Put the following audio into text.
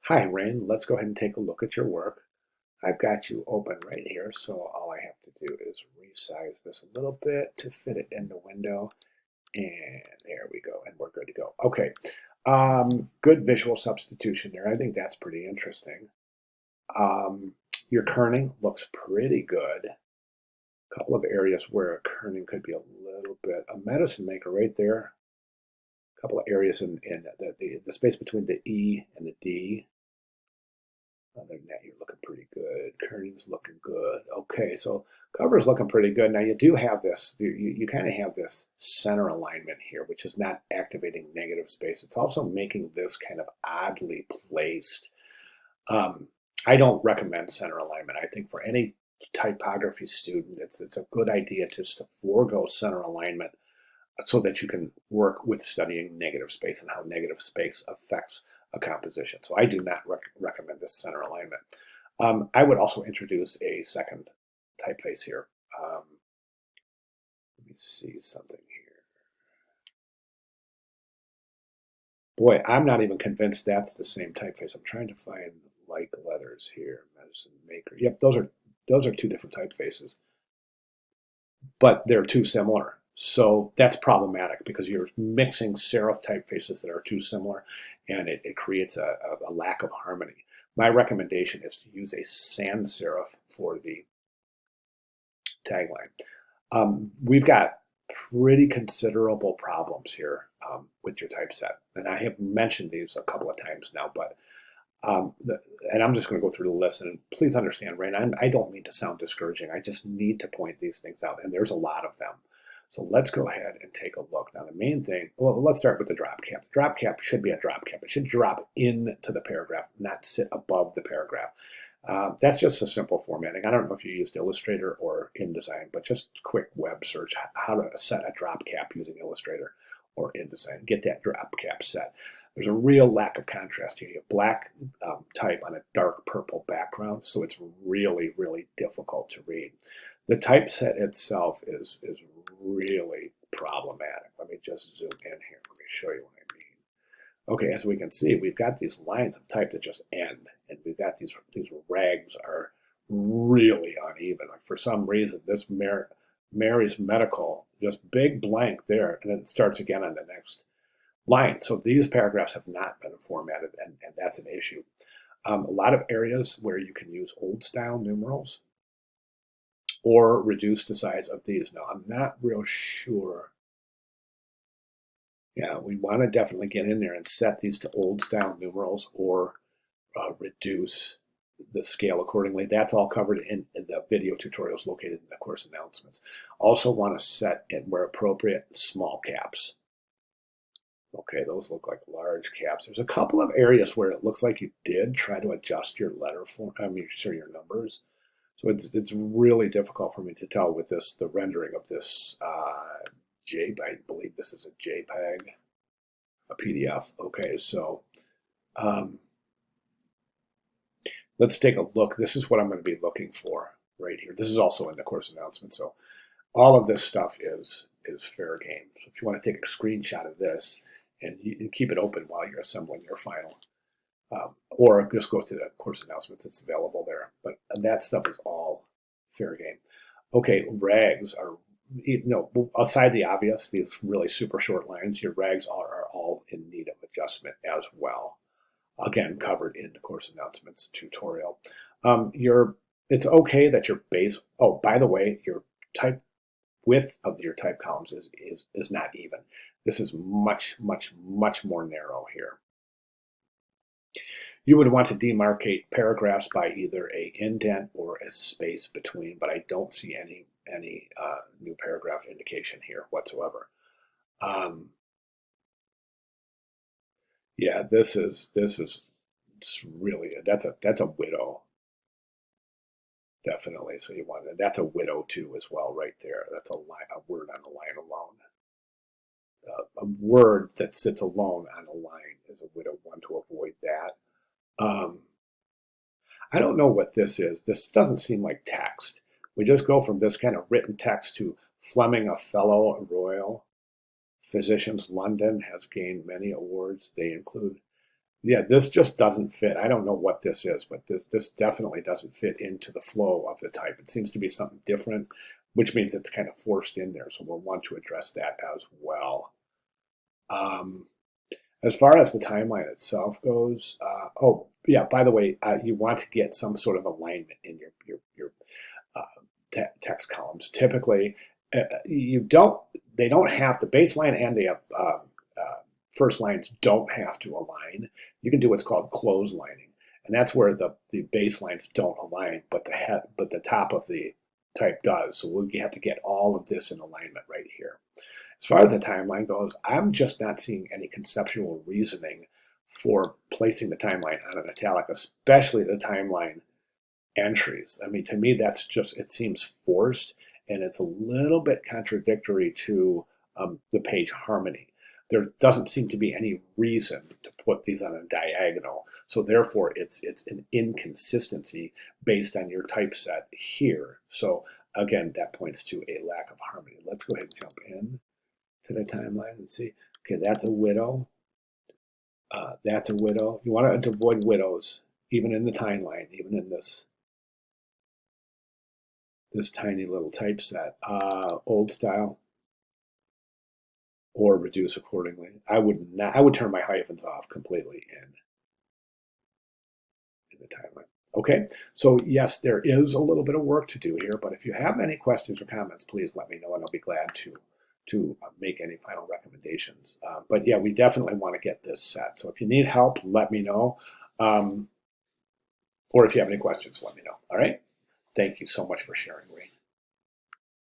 Hi, Rayne. Let's go ahead and take a look at your work. I've got you open right here, so all I have to do is resize this a little bit to fit it in the window. And there we go, and we're good to go. Okay, good visual substitution there. I think that's pretty interesting. Um, your kerning looks pretty good. A couple of areas where kerning could be a little bit a medicine maker right there. A couple of areas in the space between the E and the D. Other than that, you're looking pretty good. Kerning's looking good. Okay, so cover's looking pretty good. Now you do have this, you kind of have this center alignment here, which is not activating negative space. It's also making this kind of oddly placed. Um, I don't recommend center alignment. I think for any typography student, it's a good idea just to forego center alignment so that you can work with studying negative space and how negative space affects a composition. So I do not recommend this center alignment. I would also introduce a second typeface here. Let me see something here. Boy, I'm not even convinced that's the same typeface. I'm trying to find like letters here. Medicine maker. Yep, those are two different typefaces, but they're too similar. So that's problematic because you're mixing serif typefaces that are too similar, and it creates a lack of harmony. My recommendation is to use a sans serif for the tagline. We've got pretty considerable problems here with your typeset, and I have mentioned these a couple of times now, but and I'm just going to go through the list. And please understand, Rayne, I don't mean to sound discouraging. I just need to point these things out, and there's a lot of them. So let's go ahead and take a look. Now, the main thing, well, let's start with the drop cap. The drop cap should be a drop cap. It should drop into the paragraph, not sit above the paragraph. That's just a simple formatting. I don't know if you used Illustrator or InDesign, but just quick web search how to set a drop cap using Illustrator or InDesign. Get that drop cap set. There's a real lack of contrast here. You have black type on a dark purple background, so it's really, really difficult to read. The typeset itself is really problematic. Let me just zoom in here. Let me show you what I mean. Okay, as we can see, we've got these lines of type that just end, and we've got these rags are really uneven. Like for some reason, this Mary's Medical, just big blank there, and then it starts again on the next line. So these paragraphs have not been formatted, and that's an issue. A lot of areas where you can use old style numerals or reduce the size of these. Now, I'm not real sure. Yeah, we want to definitely get in there and set these to old style numerals or reduce the scale accordingly. That's all covered in the video tutorials located in the course announcements. Also want to set it where appropriate small caps. Okay, those look like large caps. There's a couple of areas where it looks like you did try to adjust your letter form, your numbers. So it's really difficult for me to tell with this, the rendering of this JPEG. I believe this is a JPEG, a PDF. Okay, so let's take a look. This is what I'm going to be looking for right here. This is also in the course announcement. So all of this stuff is fair game. So if you want to take a screenshot of this and you keep it open while you're assembling your final, or just go to the course announcements, it's available there. But that stuff is all fair game. Okay, rags are, aside the obvious, these really super short lines, your rags are all in need of adjustment as well. Again, covered in the course announcements tutorial. It's okay that your base, oh, by the way, your type width of your type columns is not even. This is much, much, much more narrow here. You would want to demarcate paragraphs by either a indent or a space between, but I don't see any new paragraph indication here whatsoever. Yeah, this is really that's a widow, definitely. So you want that's a widow too as well right there. That's a word on a line alone. A word that sits alone on a line is a widow one to avoid that. I don't know what this is. This doesn't seem like text. We just go from this kind of written text to Fleming, a fellow royal physicians. London has gained many awards. They include Yeah, this just doesn't fit. I don't know what this is, but this definitely doesn't fit into the flow of the type. It seems to be something different, which means it's kind of forced in there. So we'll want to address that as well. Um, as far as the timeline itself goes, oh yeah, by the way, you want to get some sort of alignment in your uh, text columns. Typically, you don't. They don't have the baseline and the first lines don't have to align. You can do what's called close lining, and that's where the baselines don't align, but the top of the type does. So we have to get all of this in alignment right here. As far as the timeline goes, I'm just not seeing any conceptual reasoning for placing the timeline on an italic, especially the timeline entries. I mean, to me, that's just, it seems forced, and it's a little bit contradictory to the page harmony. There doesn't seem to be any reason to put these on a diagonal. So therefore, it's an inconsistency based on your typeset here. So again, that points to a lack of harmony. Let's go ahead and jump in to the timeline and see. Okay, that's a widow. That's a widow. You want to avoid widows, even in the timeline, even in this tiny little typeset. Old style or reduce accordingly. I would not. I would turn my hyphens off completely in the timeline. Okay, so yes, there is a little bit of work to do here, but if you have any questions or comments, please let me know, and I'll be glad to make any final recommendations. But yeah, we definitely want to get this set. So if you need help, let me know. Or if you have any questions, let me know. All right. Thank you so much for sharing, Rayne.